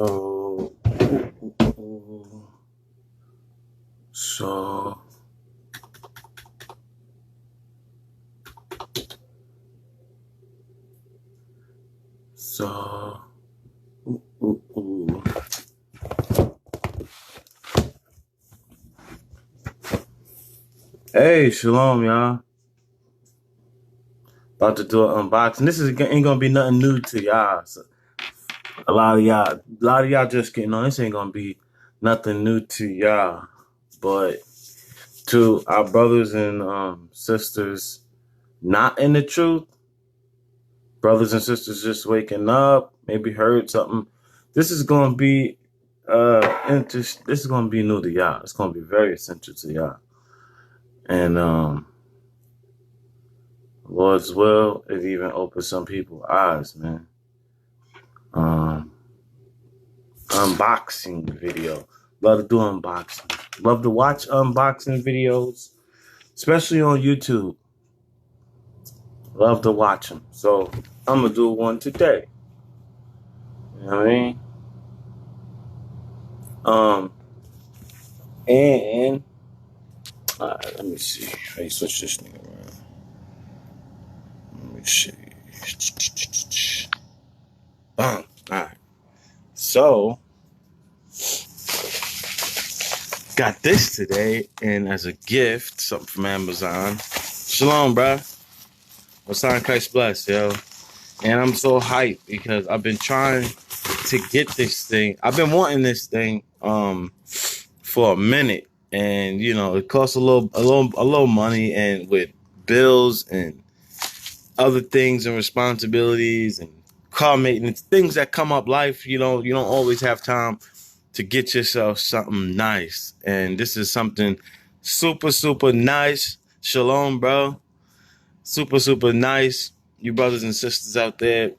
So, so, so, Hey, shalom, y'all. About to do an unboxing. This ain't gonna be nothing new to y'all. So a lot of y'all just getting on. This ain't gonna be nothing new to y'all, but to our brothers and sisters not in the truth, brothers and sisters just waking up, maybe heard something. This is gonna be This is gonna be new to y'all. It's gonna be very essential to y'all, and Lord's will, it even opens some people's eyes, man. Unboxing video. Love to do unboxing. Love to watch unboxing videos, especially on YouTube. Love to watch them. So I'm gonna do one today. You know what I mean? And let me see. How you switch this thing around? Let me see. Boom. Alright. So got this today, and as a gift, something from Amazon. Shalom, bruh. What's on? Christ bless, yo. And I'm so hyped because I've been trying to get this thing. I've been wanting this thing for a minute, and you know it costs a little money, and with bills and other things and responsibilities and car maintenance, things that come up life, you don't always have time to get yourself something nice. And this is something super nice. Shalom, bro. Super nice. You brothers and sisters out there,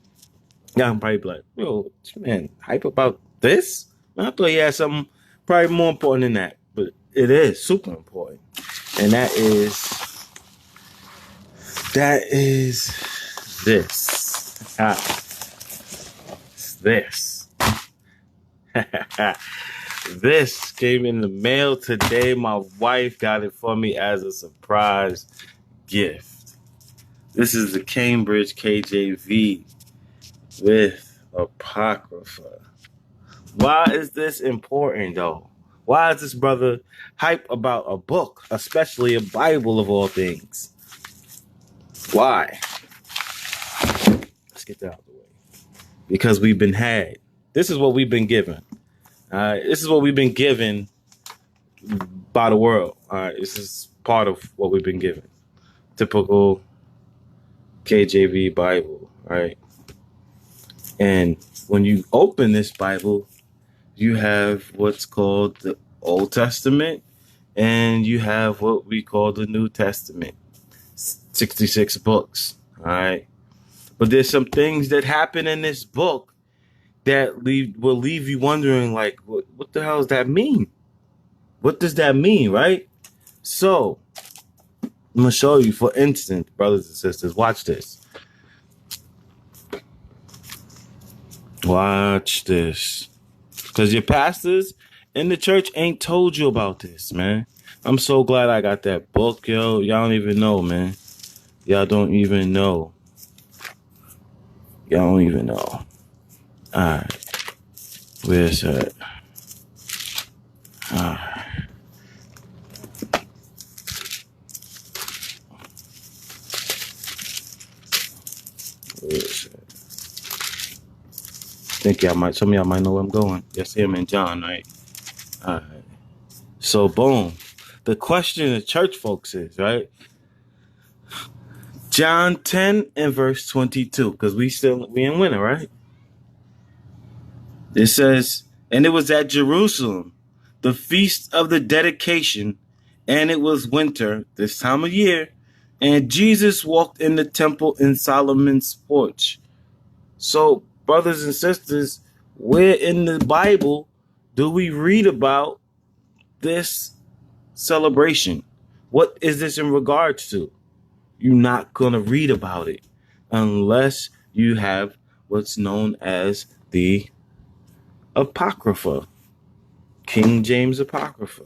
yeah, I'm probably like, yo, man, hype about this? Man, I thought you had something probably more important than that. But it is super important. And that is this. It's this. This came in the mail today. My wife got it for me as a surprise gift. This is the Cambridge KJV with Apocrypha. Why is this important, though? Why is this brother hype about a book, especially a Bible of all things? Why? Let's get that out of the way. Because we've been had. This is what we've been given. All right, this is what we've been given by the world. All right, this is part of what we've been given. Typical KJV Bible, right? And when you open this Bible, you have what's called the Old Testament, and you have what we call the New Testament. 66 books, all right? But there's some things that happen in this book that will leave you wondering, like, what the hell does that mean? What does that mean, right? So, I'm going to show you, for instance, brothers and sisters, watch this. Watch this. Because your pastors in the church ain't told you about this, man. I'm so glad I got that book, yo. Y'all don't even know, man. Y'all don't even know. Y'all don't even know. All right. Where's that? All right. Where's that? I think some of y'all might know where I'm going. Yes, him and John, right? All right. So, boom. The question the church folks is, right? John 10 and verse 22, because we in winter, right? It says, and it was at Jerusalem, the feast of the dedication, and it was winter, this time of year, and Jesus walked in the temple in Solomon's porch. So, brothers and sisters, where in the Bible do we read about this celebration? What is this in regards to? You're not going to read about it unless you have what's known as the Apocrypha. King James Apocrypha.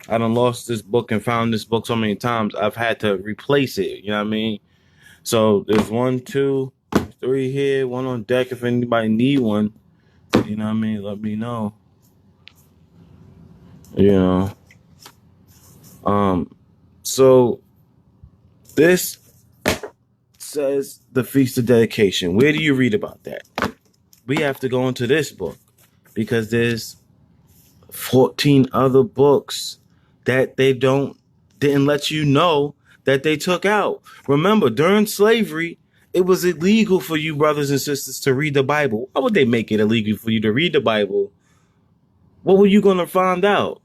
I done lost this book and found this book so many times, I've had to replace it. You know what I mean? So there's 1, 2, 3 here, one on deck. If anybody need one, you know what I mean, let me know. You know. So this says the Feast of Dedication. Where do you read about that? We have to go into this book because there's 14 other books that they didn't let you know that they took out. Remember, during slavery, it was illegal for you brothers and sisters to read the Bible. Why would they make it illegal for you to read the Bible? What were you going to find out?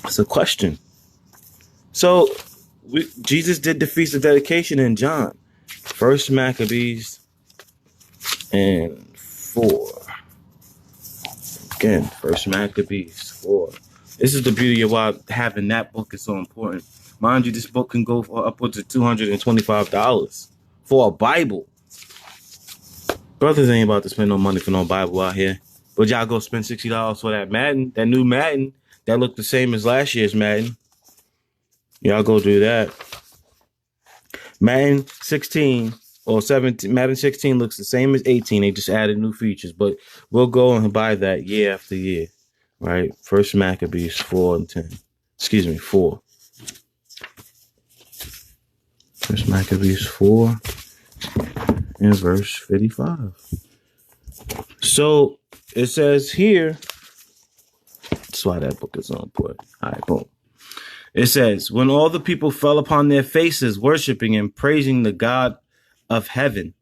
It's a question. So Jesus did the Feast of Dedication in John. First Maccabees and 4. Again, First Maccabees 4. This is the beauty of why having that book is so important. Mind you, this book can go for upwards of $225 for a Bible. Brothers ain't about to spend no money for no Bible out here. But y'all go spend $60 for that Madden, that new Madden, that looked the same as last year's Madden. Y'all go do that. Madden 16 or 17, Madden 16 looks the same as 18. They just added new features, but we'll go and buy that year after year, right? First Maccabees 4 and 10. Excuse me, 4. First Maccabees 4 and verse 55. So it says here, that's why that book is so important. All right, boom. It says, when all the people fell upon their faces, worshiping and praising the God of heaven,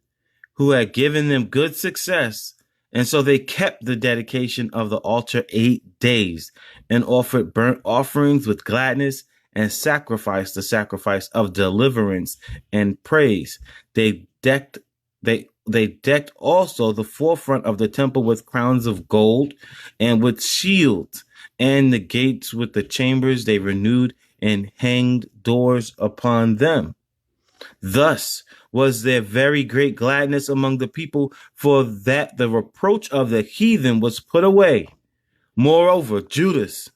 who had given them good success, and so they kept the dedication of the altar 8 days, and offered burnt offerings with gladness, and sacrificed the sacrifice of deliverance and praise. They decked also the forefront of the temple with crowns of gold, and with shields, and the gates with the chambers they renewed, and hanged doors upon them. Thus was there very great gladness among the people, for that the reproach of the heathen was put away. Moreover, Judas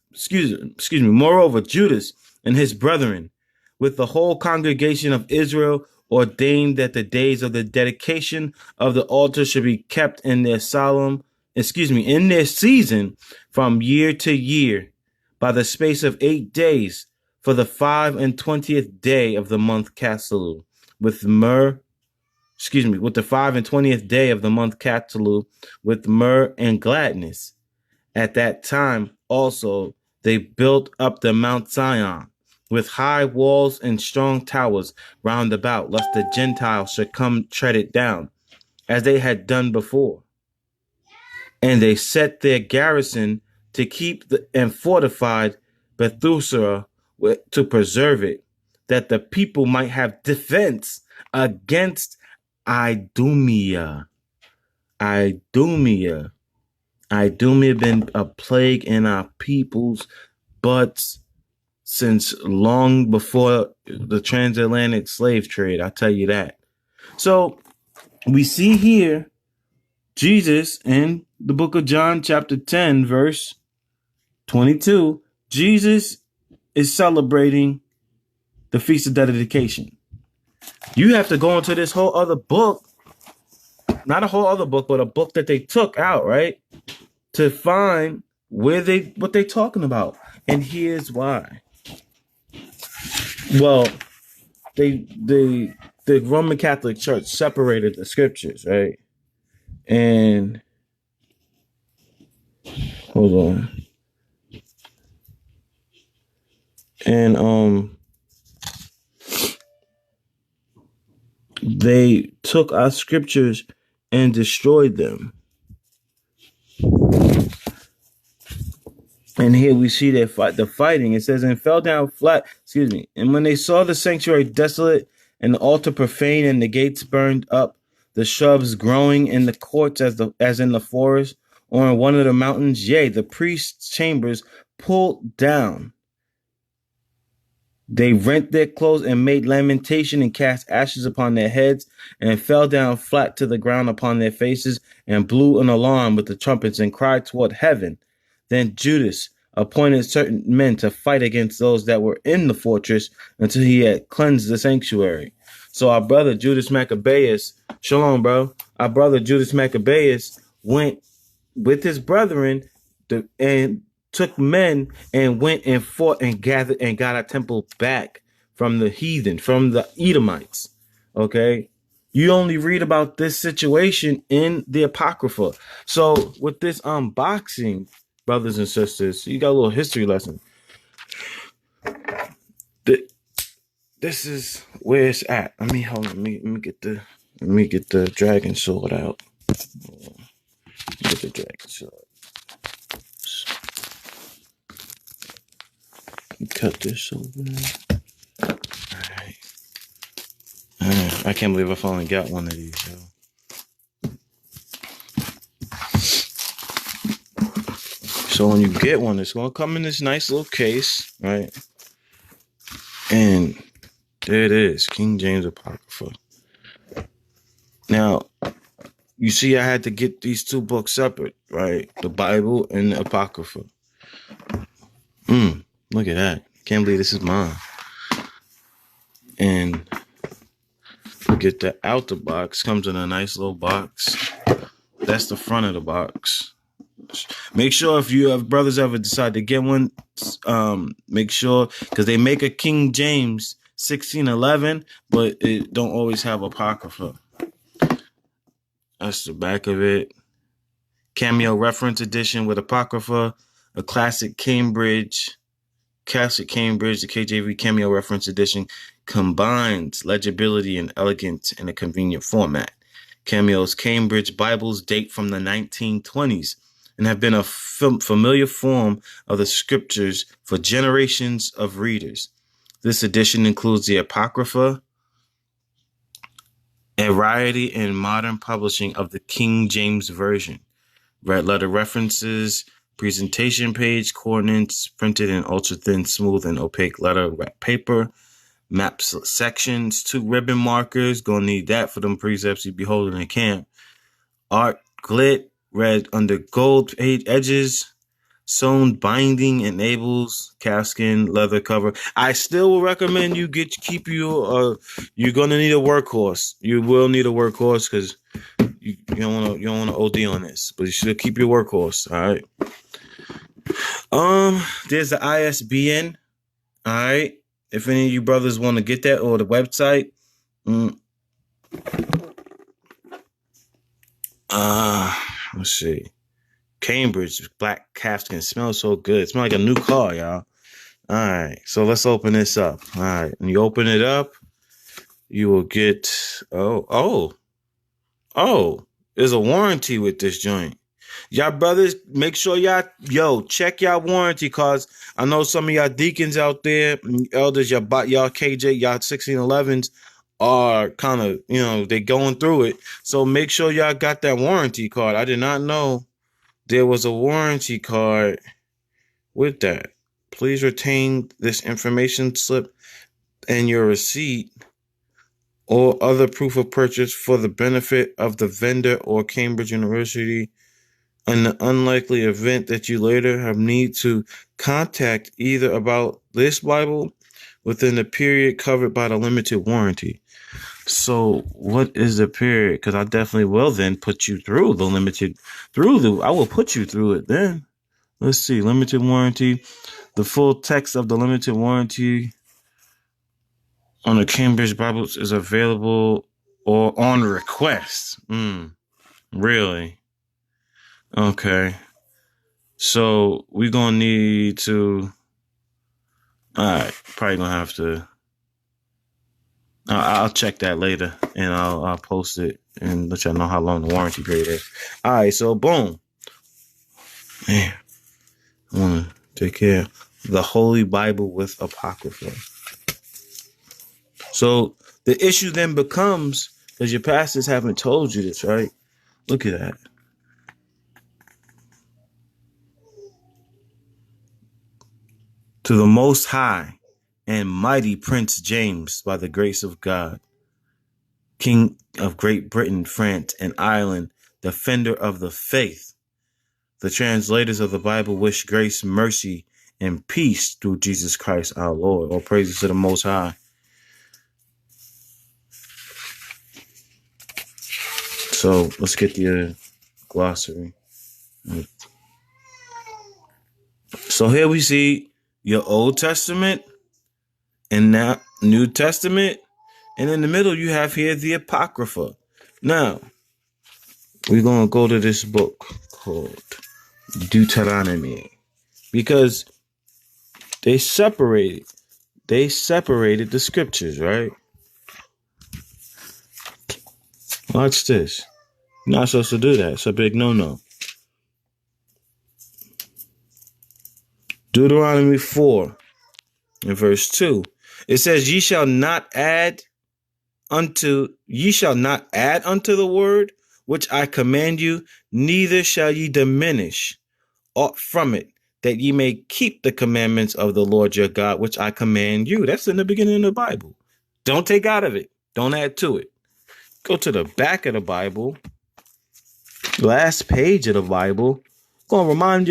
and his brethren, with the whole congregation of Israel, ordained that the days of the dedication of the altar should be kept in their in their season from year to year, by the space of 8 days, for the 25th day of the month Caslu, with the 25th day of the month Caslu, with myrrh and gladness. At that time also they built up the Mount Zion with high walls and strong towers round about, lest the Gentiles should come tread it down, as they had done before. And they set their garrison to keep and fortified Bethusra to preserve it, that the people might have defense against Idumea. Idumea been a plague in our people's butts since long before the transatlantic slave trade. I tell you that. So we see here Jesus in the book of John, chapter 10, verse 22. Jesus is celebrating the Feast of Dedication. You have to go into this whole other book, not a whole other book, but a book that they took out, right? To find what they're talking about. And here's why. Well, the Roman Catholic Church separated the scriptures, right? And hold on. And they took our scriptures and destroyed them. And here we see the fighting. It says, and fell down flat. And when they saw the sanctuary desolate, and the altar profane, and the gates burned up, the shrubs growing in the courts as in the forest, or in one of the mountains, yea, the priest's chambers pulled down, They rent their clothes and made lamentation and cast ashes upon their heads and fell down flat to the ground upon their faces and blew an alarm with the trumpets and cried toward heaven. Then Judas appointed certain men to fight against those that were in the fortress until he had cleansed the sanctuary. So our brother Judas Maccabeus, shalom, bro. Our brother Judas Maccabeus went with his brethren and took men and went and fought and gathered and got our temple back from the heathen, from the Edomites. Okay. You only read about this situation in the Apocrypha. So with this unboxing, brothers and sisters, you got a little history lesson. This is where it's at. Let me let me get the dragon sword out. Get the dragon sword. Cut this open. Alright. I can't believe I finally got one of these, yo. So when you get one, it's gonna come in this nice little case, right? And there it is, King James Apocrypha. Now, you see I had to get these two books separate, right? The Bible and the Apocrypha. Look at that. Can't believe this is mine. And get the outer box. Comes in a nice little box. That's the front of the box. Make sure if you have brothers ever decide to get one, make sure, because they make a King James 1611, but it don't always have Apocrypha. That's the back of it. Cameo reference edition with Apocrypha, a classic Cambridge, the KJV Cameo reference edition combines legibility and elegance in a convenient format. Cameo's Cambridge Bibles date from the 1920s and have been a familiar form of the scriptures for generations of readers. This edition includes the Apocrypha, a rarity in modern publishing of the King James Version, red letter references, presentation page, coordinates printed in ultra-thin, smooth, and opaque letter wrapped paper, maps sections, 2 ribbon markers, gonna need that for them precepts you be holding in camp, art glit, red under gold page edges, sewn binding enables, calfskin leather cover. I still will recommend you keep you you're gonna need a workhorse. You will need a workhorse because you don't wanna OD on this, but you should keep your workhorse. All right. There's the ISBN. All right. If any of you brothers want to get that, or the website. Let's see. Cambridge black calfskin smells so good. It smells like a new car, y'all. All right. So let's open this up. All right. When you open it up, you will get there's a warranty with this joint. Y'all brothers, make sure y'all check y'all warranty, cause I know some of y'all deacons out there, elders, y'all KJ, y'all 1611s are kind of, they going through it. So make sure y'all got that warranty card. I did not know there was a warranty card with that. Please retain this information slip and your receipt or other proof of purchase for the benefit of the vendor or Cambridge University. In the unlikely event that you later have need to contact either about this Bible within the period covered by the limited warranty. So what is the period? Because I definitely will then put you through I will put you through it then. Let's see, limited warranty. The full text of the limited warranty on the Cambridge Bibles is available or on request. Really? Okay. So we're gonna need to. Alright, probably gonna have to. I'll check that later and I'll post it and let y'all know how long the warranty period is. Alright, so boom. Man, I wanna take care of the Holy Bible with Apocrypha. So the issue then becomes, because your pastors haven't told you this, right? Look at that. To the Most High, and mighty Prince James, by the grace of God, King of Great Britain, France, and Ireland, defender of the faith. The translators of the Bible wish grace, mercy, and peace through Jesus Christ our Lord. All praises to the Most High. So let's get the glossary. So here we see your Old Testament and now New Testament. And in the middle, you have here the Apocrypha. Now, we're going to go to this book called Deuteronomy because they separated the scriptures, right? Watch this. You're not supposed to do that. It's a big no-no. Deuteronomy 4 and verse 2. It says, ye shall not add unto the word which I command you, neither shall ye diminish aught from it, that ye may keep the commandments of the Lord your God, which I command you. That's in the beginning of the Bible. Don't take out of it. Don't add to it. Go to the back of the Bible, last page of the Bible. Gonna remind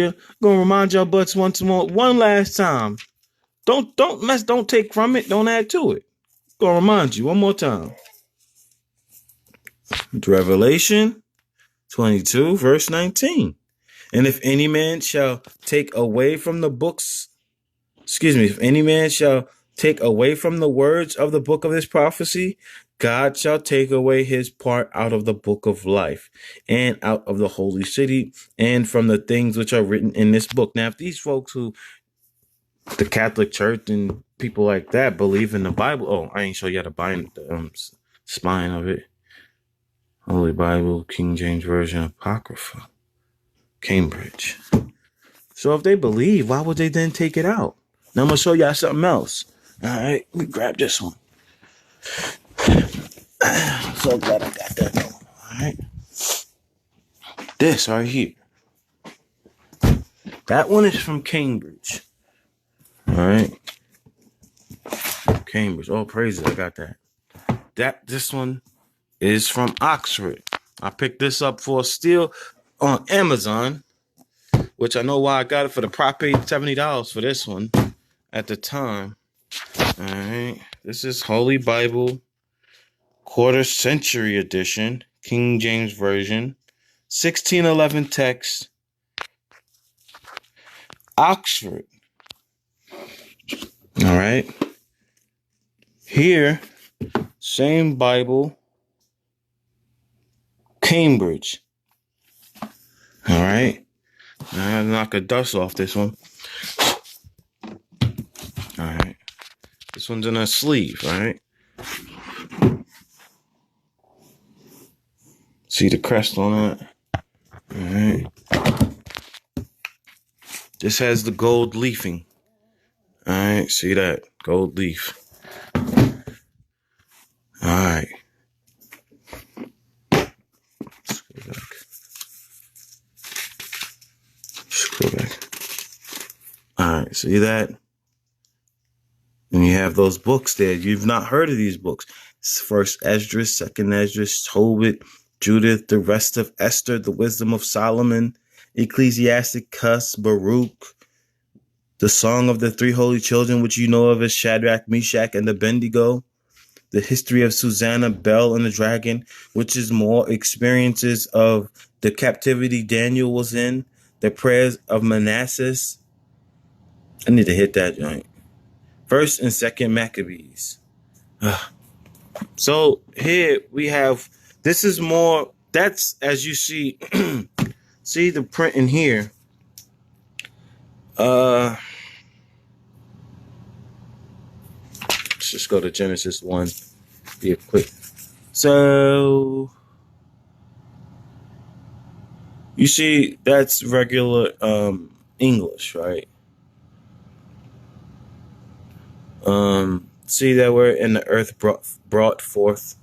your butts once more, one last time. Don't take from it. Don't add to it. Gonna remind you one more time. Revelation 22, verse 19. And if any man shall take away from the books, if any man shall take away from the words of the book of this prophecy, God shall take away his part out of the book of life and out of the holy city and from the things which are written in this book. Now, if these folks who, the Catholic Church and people like that, believe in the Bible, oh, I ain't show you how to bind the spine of it. Holy Bible, King James Version, Apocrypha, Cambridge. So if they believe, why would they then take it out? Now I'm going to show y'all something else. All right, let me grab this one. I'm so glad I got that one. All right. This right here. That one is from Cambridge. All right. Cambridge. Oh, praises. I got that. This one is from Oxford. I picked this up for a steal on Amazon, which I know why I got it for the prop paid $70 for this one at the time. All right. This is Holy Bible, quarter century edition, King James Version, 1611 text, Oxford. All right. Here, same Bible, Cambridge. All right. I have to knock the dust off this one. All right. This one's in a sleeve, all right? See the crest on it? All right. This has the gold leafing. All right. See that? Gold leaf. All right. Scroll back. All right. See that? And you have those books there. You've not heard of these books. First Esdras, Second Esdras, Tobit, Judith, the rest of Esther, the Wisdom of Solomon, Ecclesiasticus, Baruch, the Song of the Three Holy Children, which you know of as Shadrach, Meshach, and Abednego, the history of Susanna, Bel, and the dragon, which is more experiences of the captivity Daniel was in, the prayers of Manasseh. I need to hit that joint. First and Second Maccabees. So here we have, this is more, that's as you see, see the print in here. Let's just go to Genesis 1. Be quick. So you see that's regular English, right? See that word, and the earth brought forth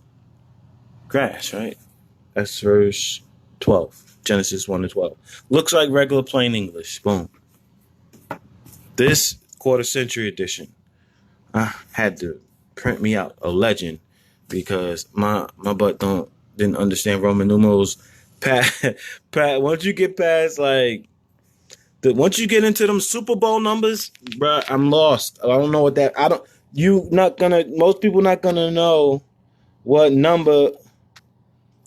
grass, right? That's verse 12. Genesis 1 to 12. Looks like regular plain English. Boom. This quarter century edition. I had to print me out a legend because my butt didn't understand Roman numerals. Pat, once you get past like once you get into them Super Bowl numbers, bruh, I'm lost. I don't know what that. I don't. You not gonna. Most people not gonna know what number.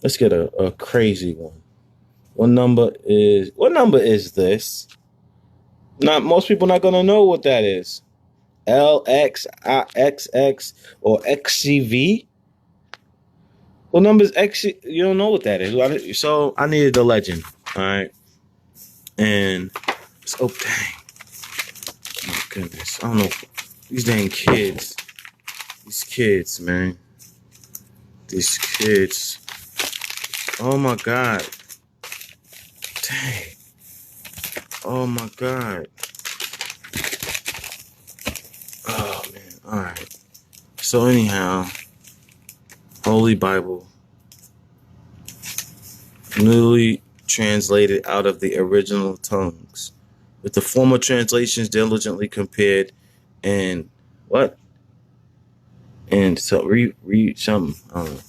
Let's get a crazy one. What number is this? Not most people not gonna know what that is. LX, XX, or XCV. What number is X? You don't know what that is. So I needed the legend. All right, and it's oh dang, my goodness, I don't know these dang kids. These kids, man. These kids. Oh my god. Dang. Oh my god. Oh man. Alright. So anyhow, Holy Bible. Newly translated out of the original tongues. With the former translations diligently compared and what? And so read something. I don't know.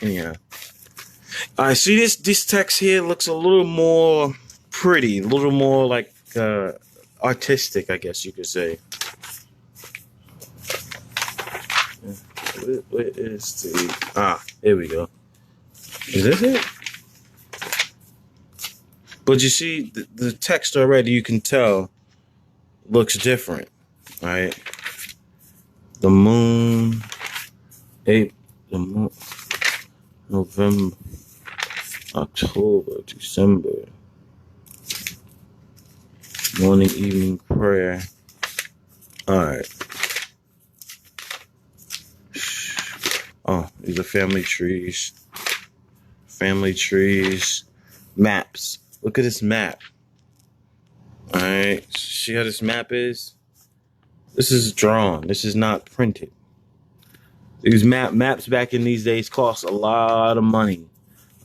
Anyhow. I see this text here looks a little more pretty, a little more like artistic, I guess you could say. Where is the here we go. Is this it? But you see the text already, you can tell looks different, right? The moon, November, October, December, morning, evening prayer. All right. Oh, these are family trees. Family trees. Maps. Look at this map. All right. See how this map is? This is drawn. This is not printed. These maps back in these days cost a lot of money.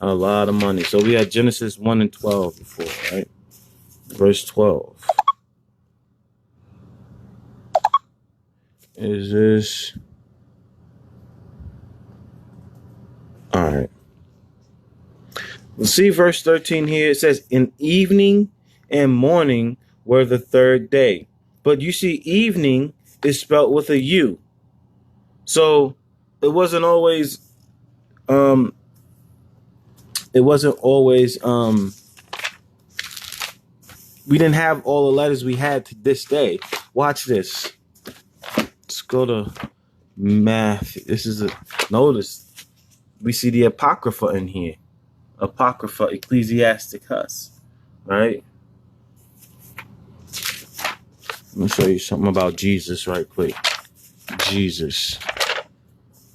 A lot of money. So we had Genesis 1 and 12 before, right? Verse 12. Is this... All right. Let's see verse 13 here. It says, in evening and morning were the third day. But you see, evening is spelled with a U. So it wasn't always, we didn't have all the letters we had to this day. Watch this. Let's go to math. Notice we see the Apocrypha in here. Apocrypha, Ecclesiasticus, right? Let me show you something about Jesus right quick. Jesus.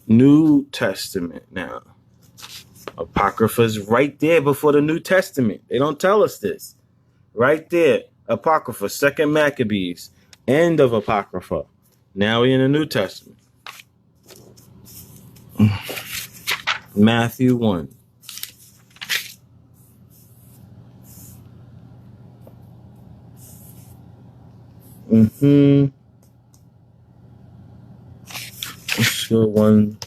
New Testament now. Apocrypha's right there before the New Testament. They don't tell us this. Right there. Apocrypha, 2nd Maccabees. End of Apocrypha. Now we're in the New Testament. Matthew 1. Let's go 1.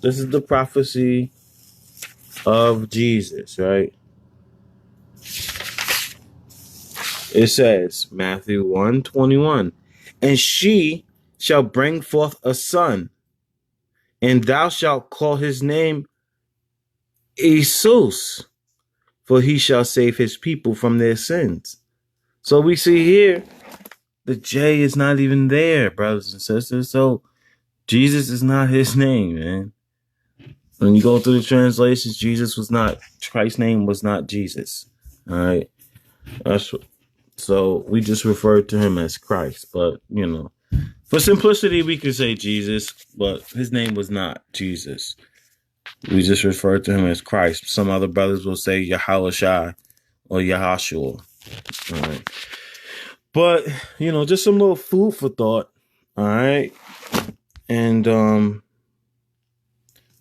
This is the prophecy of Jesus, right? It says, Matthew 1:21, and she shall bring forth a son, and thou shalt call his name Jesus, for he shall save his people from their sins. So we see here, the J is not even there, brothers and sisters. So Jesus is not his name, man. When you go through the translations, Christ's name was not Jesus. All right. So we just refer to him as Christ. But, for simplicity, we could say Jesus, but his name was not Jesus. We just refer to him as Christ. Some other brothers will say Yahushua or Yahashua. All right. But, just some little food for thought. All right. And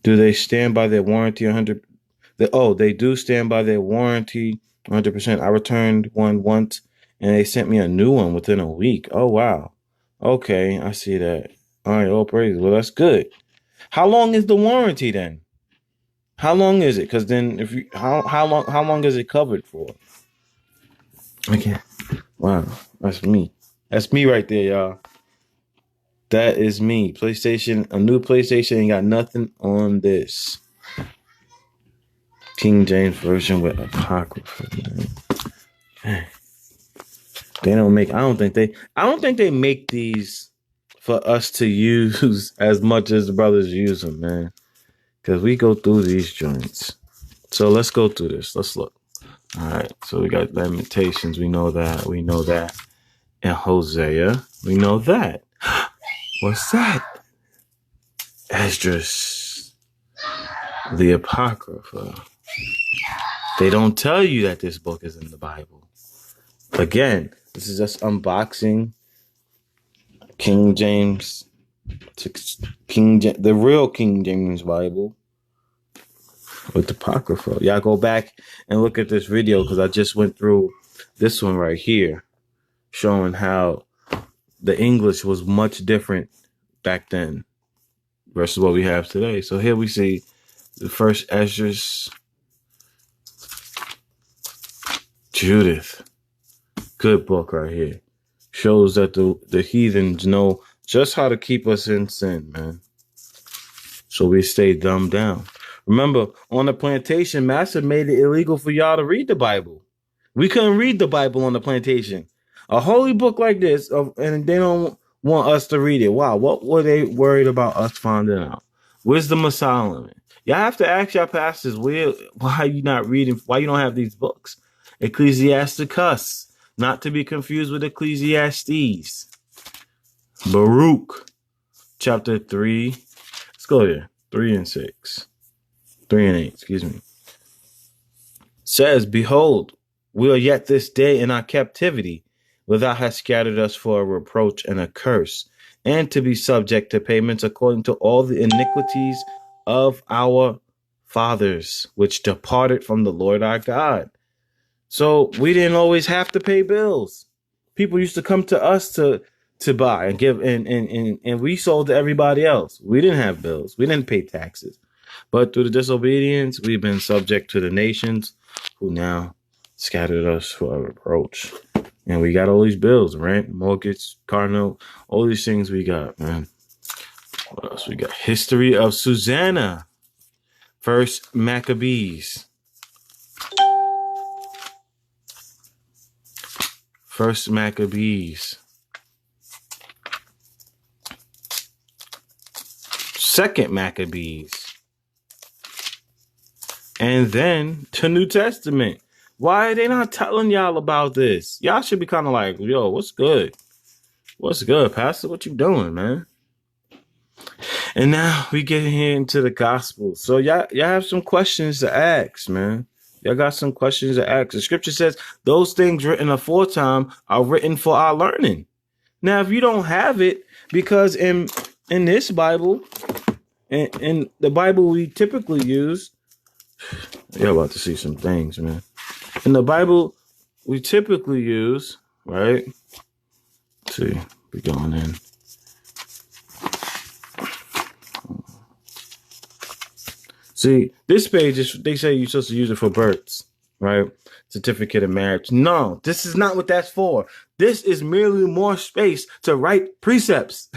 do they stand by their warranty 100%? They do stand by their warranty 100%. I returned one once, and they sent me a new one within a week. Oh, wow. Okay, I see that. All right, all praise. Well, that's good. How long is the warranty then? How long is it? Because then, if you how long is it covered for? Okay. Wow, that's me. That's me right there, y'all. That is me. PlayStation, a new PlayStation ain't got nothing on this. King James version with Apocrypha, man. They don't make. I don't think they make these for us to use as much as the brothers use them, man. Because we go through these joints. So let's go through this. Let's look. All right. So we got Lamentations. We know that. We know that. And Hosea. We know that. What's that? Esdras. The Apocrypha. They don't tell you that this book is in the Bible. Again, this is just unboxing King James, the real King James Bible with the Apocrypha. Y'all go back and look at this video because I just went through this one right here, showing how the English was much different back then versus what we have today. So here we see the first Esdras, Judith. Good book right here. Shows that the heathens know just how to keep us in sin, man. So we stay dumbed down. Remember, on the plantation, Master made it illegal for y'all to read the Bible. We couldn't read the Bible on the plantation. A holy book like this, and they don't want us to read it. Wow, what were they worried about us finding out? Wisdom of Solomon. Y'all have to ask your pastors, why you not reading, why you don't have these books? Ecclesiasticus. Not to be confused with Ecclesiastes. Baruch, chapter 3. Let's go there. 3 and 6. 3 and 8, excuse me. Says, behold, we are yet this day in our captivity, where thou hast scattered us for a reproach and a curse, and to be subject to payments according to all the iniquities of our fathers, which departed from the Lord our God. So we didn't always have to pay bills. People used to come to us to buy and give, and we sold to everybody else. We didn't have bills. We didn't pay taxes. But through the disobedience, we've been subject to the nations who now scattered us for a reproach. And we got all these bills, rent, mortgage, car note, all these things we got, man. What else we got? History of Susanna. First Maccabees. First Maccabees. Second Maccabees. And then the New Testament. Why are they not telling y'all about this? Y'all should be kind of like, yo, what's good? What's good, Pastor? What you doing, man? And now we get here into the gospel. So y'all have some questions to ask, man. Y'all got some questions to ask. The scripture says those things written aforetime are written for our learning. Now, if you don't have it, because in this Bible, in the Bible we typically use, you're about to see some things, man. In the Bible we typically use, right? Let's see, we going in. See, this page is, they say you're supposed to use it for births, right? Certificate of marriage. No, this is not what that's for. This is merely more space to write precepts.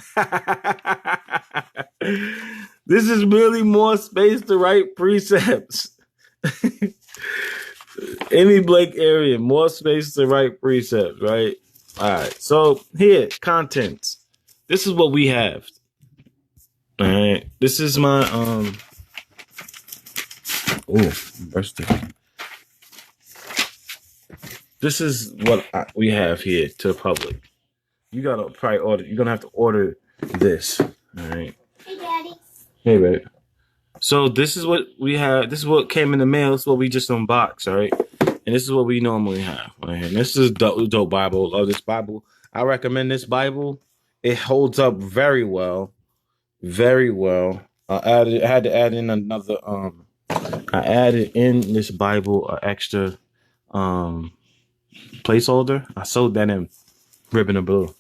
This is merely more space to write precepts. Any blank area, more space to write precepts, right? All right. So here, contents. This is what we have. All right. This is my birthday. This is what we have here to the public. You gotta probably order. You're gonna have to order this. All right. Hey, Daddy. Hey, babe. So this is what we have. This is what came in the mail. This is what we just unboxed. All right. And this is what we normally have right here. And this is dope Bible. Love this Bible. I recommend this Bible. It holds up very well. Very well. I had to add in another. I added in this Bible an extra placeholder. I sewed that in ribbon of blue.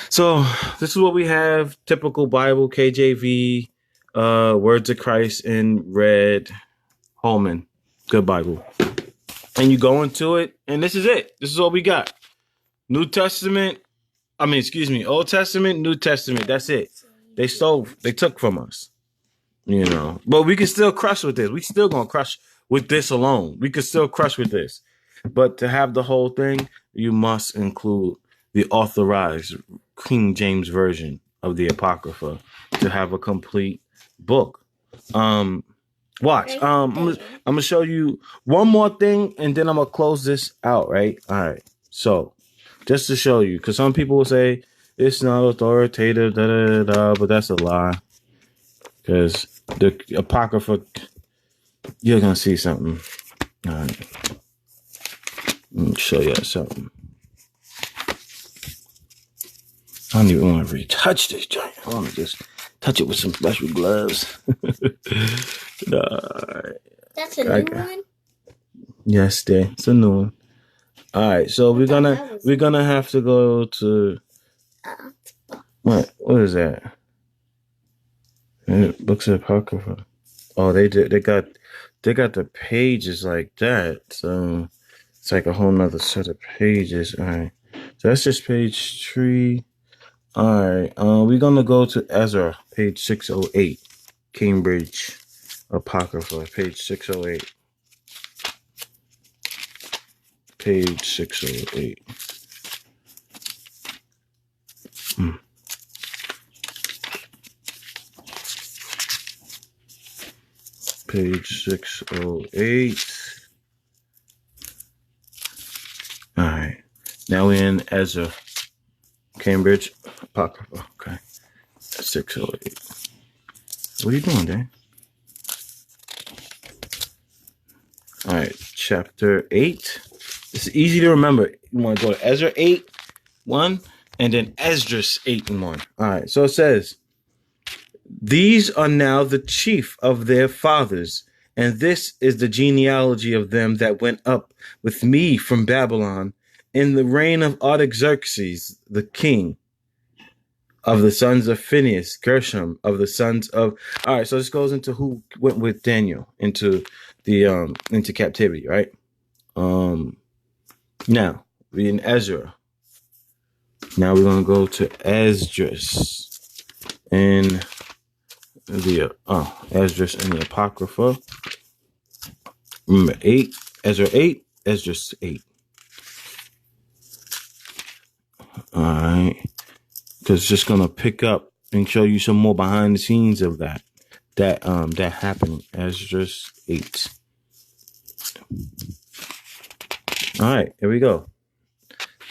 So this is what we have: typical Bible, KJV, Words of Christ in red, Holman, good Bible. And you go into it, and this is it. This is all we got. New Testament. Old Testament, New Testament. That's it. They took from us. But we can still crush with this. We still gonna crush with this alone. We can still crush with this. But to have the whole thing, you must include the authorized King James version of the Apocrypha to have a complete book. Watch. I'm gonna show you one more thing, and then I'm gonna close this out. Right? All right. So, just to show you, because some people will say it's not authoritative, but that's a lie. Because the Apocrypha, you're gonna see something. All right. Let me show you something. I don't even want to retouch this joint. I want to just touch it with some special gloves. That's a new one? Yes, it's a new one. All right, so we're gonna have to go to what is that? Books of Apocrypha. Oh, they got the pages like that. So it's like a whole nother set of pages. All right, so that's just page 3. All right, we're gonna go to Ezra, page 608, Cambridge Apocrypha, page 608. Page 608. Page 608. All right, now we're in Ezra, Cambridge Apocrypha. Okay, 608. What are you doing, Dan? All right, chapter 8. It's easy to remember. You want to go to Ezra 8, 1, and then Esdras 8 and 1. All right, so it says, these are now the chief of their fathers, and this is the genealogy of them that went up with me from Babylon in the reign of Artaxerxes, the king, of the sons of Phinehas, Gershom, of the sons of... All right, so this goes into who went with Daniel into captivity, right? Now, we're in Ezra. Now we're going to go to Esdras in Esdras in the Apocrypha. Remember, Ezra 8, Esdras 8. All right. Because it's just going to pick up and show you some more behind the scenes of that happened. Esdras 8. All right, here we go.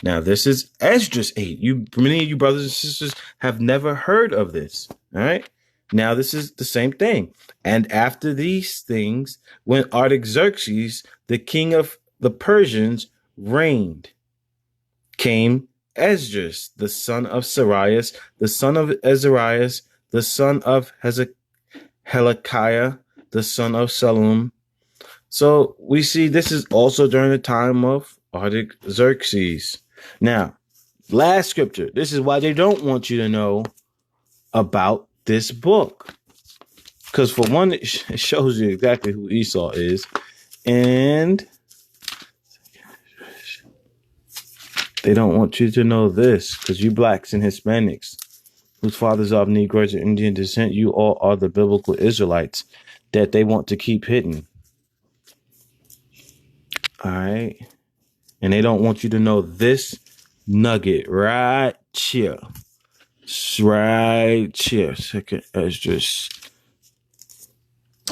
Now, this is Esdras 8. Many of you brothers and sisters have never heard of this. All right. Now, this is the same thing. And after these things, when Artaxerxes, the king of the Persians, reigned, came Esdras, the son of Sarias, the son of Azarias, the son of Hilkiah, the son of Salum. So we see this is also during the time of Artaxerxes. Now, last scripture. This is why they don't want you to know about this book. Because for one, it shows you exactly who Esau is. And they don't want you to know this. Because you blacks and Hispanics, whose fathers are of Negroes or Indian descent, you all are the biblical Israelites that they want to keep hidden. All right. And they don't want you to know this nugget right here. Right here. Second Esdras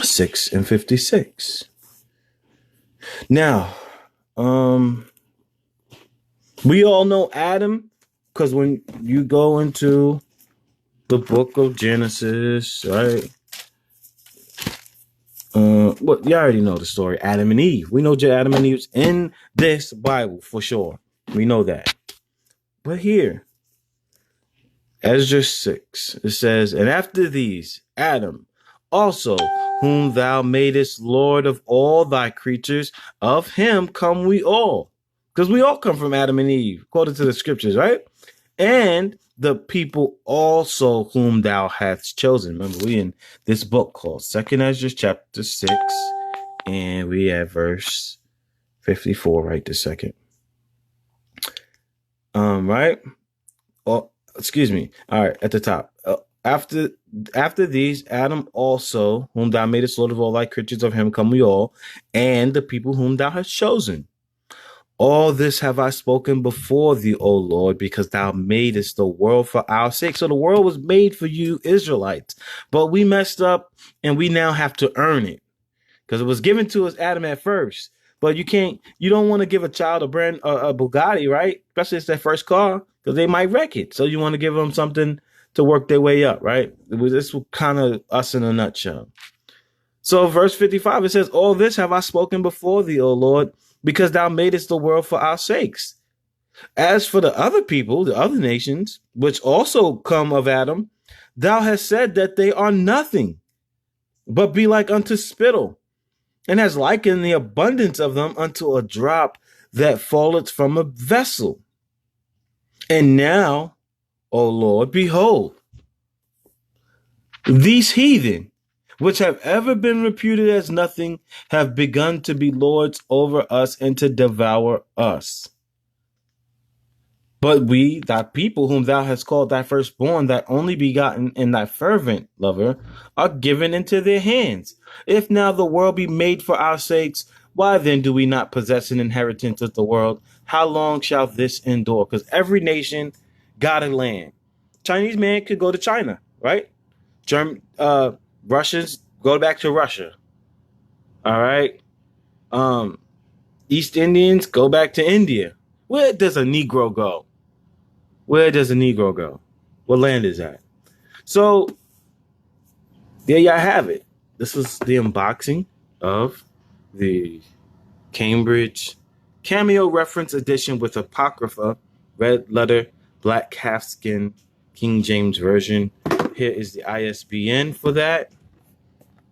6 and 56. Now, we all know Adam, because when you go into the book of Genesis, right? Well, you already know the story, Adam and Eve. We know Adam and Eve's in this Bible for sure. We know that. But here, Ezra 6, it says, and after these, Adam also, whom thou madest Lord of all thy creatures, of him come we all. Because we all come from Adam and Eve, according to the scriptures, right? And the people also whom thou hast chosen. Remember, we in this book called Second Ezra chapter 6, and we at verse 54 right this second. Right? Oh, excuse me. All right, at the top. After these, Adam also, whom thou madest Lord of all thy creatures, of him come we all, and the people whom thou hast chosen. All this have I spoken before thee, O Lord, because thou madest the world for our sake. So the world was made for you, Israelites. But we messed up, and we now have to earn it. Because it was given to us, Adam, at first. But you don't want to give a child a Bugatti, right? Especially it's their first car, because they might wreck it. So you want to give them something to work their way up, right? This was kind of us in a nutshell. So verse 55, it says, all this have I spoken before thee, O Lord, because thou madest the world for our sakes. As for the other people, the other nations, which also come of Adam, thou hast said that they are nothing, but be like unto spittle, and has likened the abundance of them unto a drop that falleth from a vessel. And now, O Lord, behold, these heathen, which have ever been reputed as nothing, have begun to be lords over us and to devour us. But we, thy people, whom thou hast called thy firstborn, thy only begotten, and thy fervent lover, are given into their hands. If now the world be made for our sakes, why then do we not possess an inheritance of the world? How long shall this endure? Because every nation got a land. Chinese man could go to China, right? Russians go back to Russia. All right. East Indians go back to India. Where does a Negro go? Where does a Negro go? What land is that? So there y'all have it. This was the unboxing of the Cambridge Cameo Reference Edition with Apocrypha, red letter, black calfskin, King James Version. Here is the ISBN for that.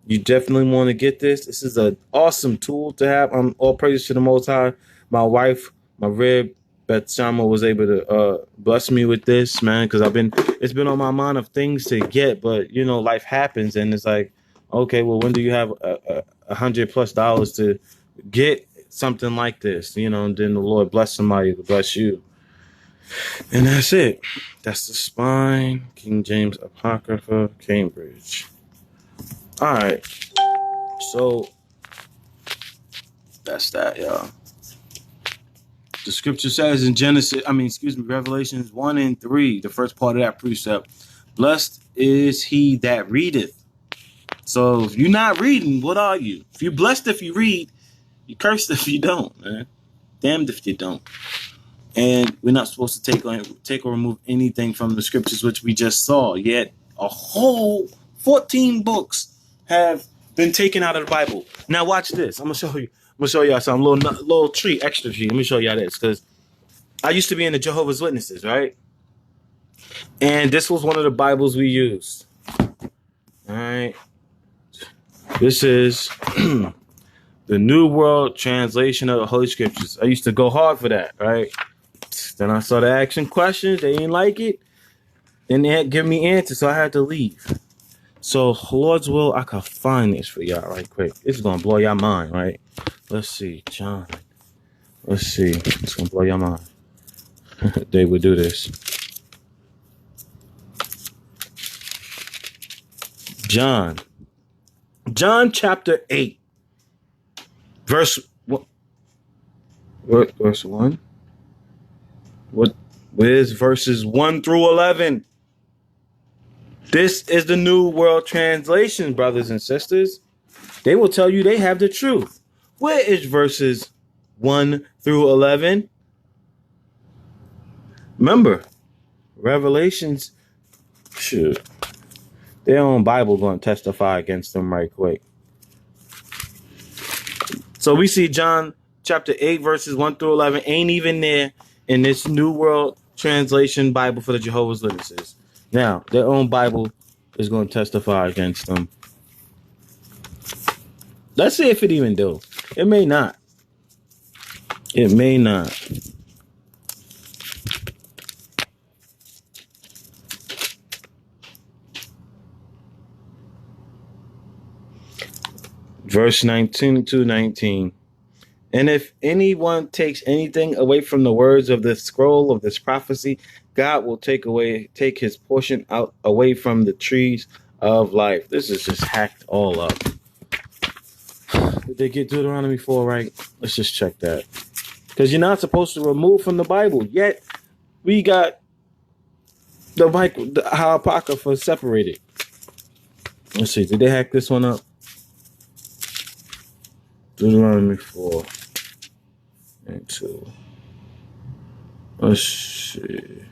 You definitely want to get this. This is an awesome tool to have. All praises to the Most High. My wife, my rib, Beth Shama, was able to bless me with this, man, because it's been on my mind of things to get, but life happens, and it's like, okay, well, when do you have $100+ to get something like this? And then the Lord bless somebody to bless you. And that's it. That's the spine, King James Apocrypha, Cambridge. All right. So that's that, y'all. The scripture says in Revelations 1 and 3, the first part of that precept, blessed is he that readeth. So if you're not reading, what are you? If you're blessed if you read, you're cursed if you don't, man. Damned if you don't. And we're not supposed to take or remove anything from the scriptures, which we just saw. Yet a whole 14 books have been taken out of the Bible. Now watch this. I'm gonna show y'all something, little treat, extra treat. Let me show y'all this, because I used to be in the Jehovah's Witnesses, right? And this was one of the Bibles we used. All right. This is the New World Translation of the Holy Scriptures. I used to go hard for that, right? Then I started asking questions. They didn't like it. Then they had to give me answers, so I had to leave. So, Lord's will, I can find this for y'all right quick. This is going to blow y'all mind, right? Let's see, John. Let's see. It's going to blow your mind. They would do this. John chapter 8. Verse 1. Verse 1? Where's verses 1 through 11? This is the New World Translation, brothers and sisters. They will tell you they have the truth. Where is verses 1 through 11? Remember, Revelations, shoot, their own Bible going to testify against them right quick. So we see John chapter 8, verses 1 through 11 ain't even there in this New World Translation Bible for the Jehovah's Witnesses. Now, their own Bible is going to testify against them. Let's see if it even do. It may not. It may not. verse 19 to 19. And if anyone takes anything away from the words of this scroll of this prophecy, God will take his portion out away from the trees of life. This is just hacked all up. Did they get Deuteronomy 4 right? Let's just check that. Because you're not supposed to remove from the Bible. Yet we got the Bible, how Apocrypha separated. Let's see. Did they hack this one up? Deuteronomy 4 and 2. Let's see.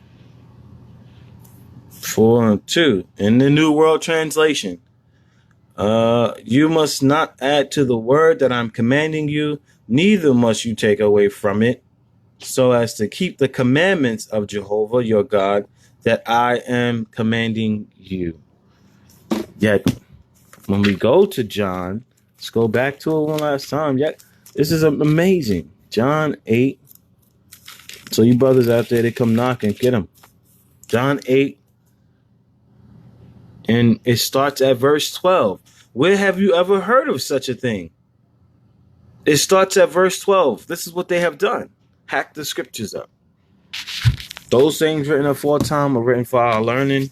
4 and 2. In the New World Translation. You must not add to the word that I'm commanding you, neither must you take away from it, so as to keep the commandments of Jehovah your God that I am commanding you. Yet, when we go to John, let's go back to it one last time. Yet, this is amazing. John 8. So you brothers out there, they come knocking, get them. John 8. And it starts at verse 12. Where have you ever heard of such a thing? It starts at verse 12. This is what they have done. Hack the scriptures up. Those things written aforetime are written for our learning.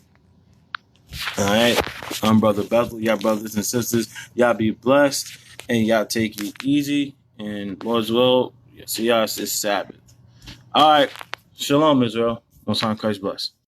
All right. I'm Brother Bethel. Y'all brothers and sisters. Y'all be blessed. And y'all take it easy. And Lord's will, see y'all this Sabbath. All right. Shalom, Israel. Most high Christ bless.